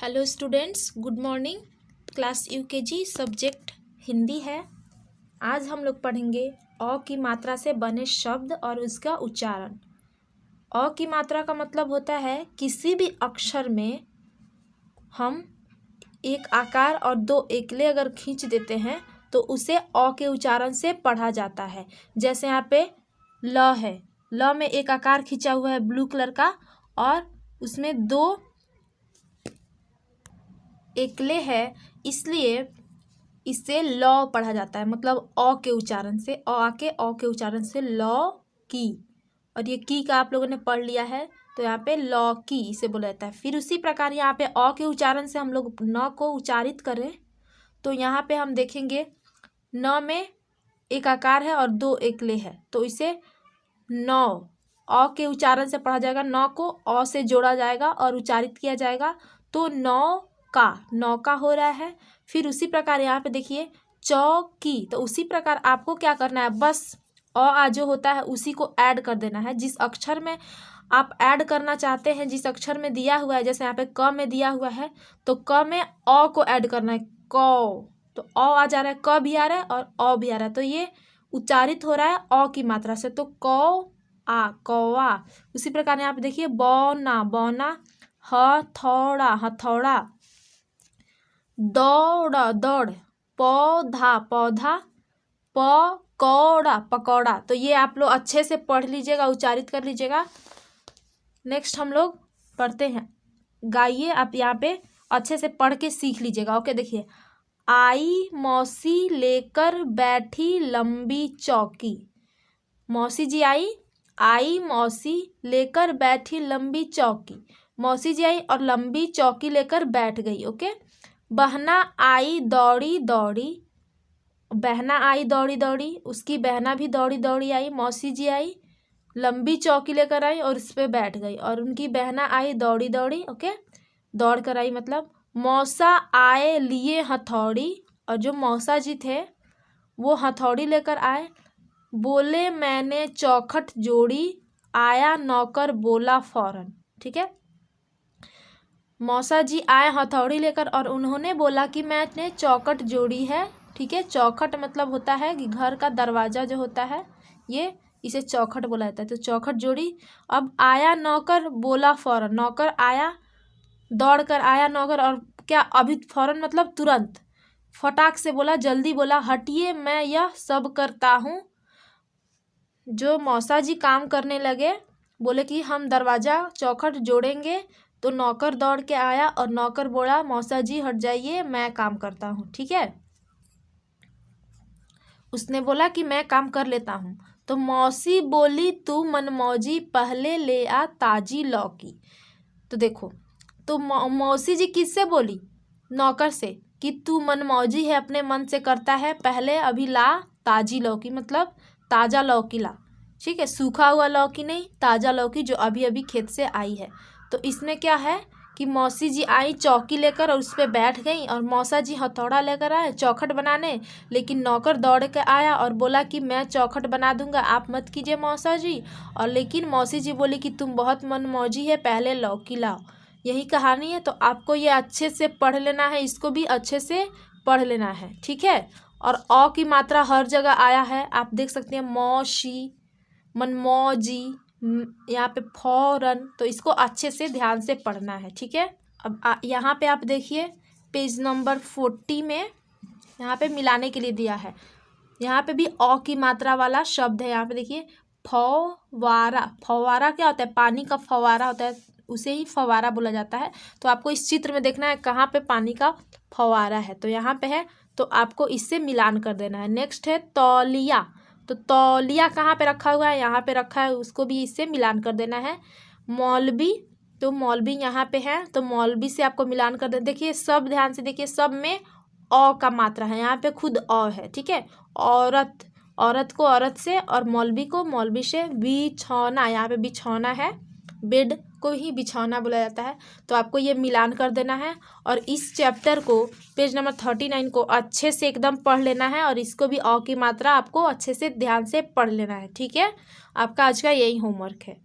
Hello students, good morning. Class UKG subject Hindi है। आज हम लोग पढ़ेंगे अ की मात्रा से बने शब्द और उसका उच्चारण। अ की मात्रा का मतलब होता है किसी भी अक्षर में हम एक आकार और दो एकले अगर खींच देते हैं तो उसे अ के उच्चारण से पढ़ा जाता है। जैसे यहाँ पे ल है, ल में एक आकार खींचा हुआ है ब्लू कलर का और उसमें दो एकले है, इसलिए इसे लौ पढ़ा जाता है। मतलब अ के उच्चारण से, अ के उच्चारण से लौ की। और ये की का आप लोगों ने पढ़ लिया है, तो यहाँ पे लौ की इसे बोला जाता है। फिर उसी प्रकार यहाँ पे अ के उच्चारण से हम लोग न को उच्चारित करें तो यहाँ पे हम देखेंगे न में एक आकार है और दो एकले है, तो इसे नौ अ के उच्चारण से पढ़ा जाएगा। न को अ से जोड़ा जाएगा और उच्चारित किया जाएगा, तो नौका हो रहा है। फिर उसी प्रकार यहाँ पे देखिए चौकी, तो उसी प्रकार आपको क्या करना है, बस आ जो होता है उसी को ऐड कर देना है। जिस अक्षर में आप ऐड करना चाहते हैं, जिस अक्षर में दिया हुआ है, जैसे यहाँ पे क में दिया हुआ है तो क में अ को ऐड करना है, क, तो अ आ जा रहा है, क भी आ रहा है और अ भी आ रहा है, तो ये उच्चारित हो रहा है अ की मात्रा से, तो कौआ। उसी प्रकार यहाँ पे देखिए बौना, हथौड़ा, दौड़, पौधा, पकौड़ा। तो ये आप लोग अच्छे से पढ़ लीजिएगा, उच्चारित कर लीजिएगा। नेक्स्ट हम लोग पढ़ते हैं, गाइए आप यहाँ पे अच्छे से पढ़ के सीख लीजिएगा। ओके, देखिए आई मौसी लेकर बैठी लंबी चौकी। मौसी जी आई मौसी लेकर बैठी लंबी चौकी। मौसी जी आई और लंबी चौकी लेकर बैठ गई। ओके, बहना आई दौड़ी दौड़ी, उसकी बहना भी दौड़ी आई। मौसी जी आई, लंबी चौकी लेकर आई और उस पर बैठ गई, और उनकी बहना आई दौड़ी। ओके, दौड़ कर आई। मतलब मौसा आए लिए हथौड़ी, और जो मौसा जी थे वो हथौड़ी लेकर आए। बोले मैंने चौखट जोड़ी, आया नौकर बोला फौरन। ठीक है, मौसा जी आए हथौड़ी लेकर और उन्होंने बोला कि मैंने चौखट जोड़ी है। ठीक है, चौखट मतलब होता है कि घर का दरवाजा जो होता है, ये इसे चौखट बोला जाता है। तो चौखट जोड़ी। अब आया नौकर बोला फौरन, नौकर आया, दौड़ कर आया नौकर, और क्या अभी फौरन मतलब तुरंत, फटाक से बोला, जल्दी बोला, हटिए मैं यह सब करता हूँ। जो मौसा जी काम करने लगे, बोले कि हम दरवाज़ा चौखट जोड़ेंगे, तो नौकर दौड़ के आया और नौकर बोला मौसा जी हट जाइए, मैं काम करता हूँ। ठीक है, उसने बोला कि मैं काम कर लेता हूँ। तो मौसी बोली तू मनमौजी, पहले ले आ ताजी लौकी। तो देखो, तो मौसी जी किससे बोली? नौकर से, कि तू मनमौजी है, अपने मन से करता है, पहले अभी ला ताजी लौकी, मतलब ताज़ा लौकी ला। ठीक है, सूखा हुआ लौकी नहीं, ताज़ा लौकी जो अभी अभी खेत से आई है। तो इसमें क्या है कि मौसी जी आई चौकी लेकर और उस पर बैठ गई, और मौसा जी हथौड़ा लेकर आए चौखट बनाने, लेकिन नौकर दौड़ के आया और बोला कि मैं चौखट बना दूंगा, आप मत कीजिए मौसा जी। और लेकिन मौसी जी बोली कि तुम बहुत मनमौजी है, पहले लौकी लाओ। यही कहानी है, तो आपको ये अच्छे से पढ़ लेना है, इसको भी अच्छे से पढ़ लेना है। ठीक है, और अ की मात्रा हर जगह आया है, आप देख सकते हैं, मौसी, मनमौजी, यहाँ पे फौरन, तो इसको अच्छे से ध्यान से पढ़ना है। ठीक है, अब यहाँ पे आप देखिए पेज नंबर 40 में यहाँ पे मिलाने के लिए दिया है। यहाँ पे भी अ की मात्रा वाला शब्द है। यहाँ पे देखिए फव्वारा क्या होता है? पानी का फव्वारा होता है, उसे ही फव्वारा बोला जाता है। तो आपको इस चित्र में देखना है कहाँ पे पानी का फव्वारा है, तो यहाँ पे है, तो आपको इससे मिलान कर देना है। नेक्स्ट है तौलिया, तो तौलिया कहाँ पे रखा हुआ है? यहाँ पे रखा है, उसको भी इससे मिलान कर देना है। मौलवी, तो मौलवी यहाँ पे है, तो मौलवी से आपको मिलान कर देना। देखिए सब ध्यान से देखिए, सब में अ का मात्रा है, यहाँ पे खुद अ है। ठीक है, औरत को औरत से, और मौलवी को मौलवी से। बिछौना, यहाँ पे बिछौना है, बेड को ही बिछौना बोला जाता है। तो आपको ये मिलान कर देना है, और इस चैप्टर को पेज नंबर 39 को अच्छे से एकदम पढ़ लेना है, और इसको भी अ की मात्रा आपको अच्छे से ध्यान से पढ़ लेना है। ठीक है, आपका आज का यही होमवर्क है।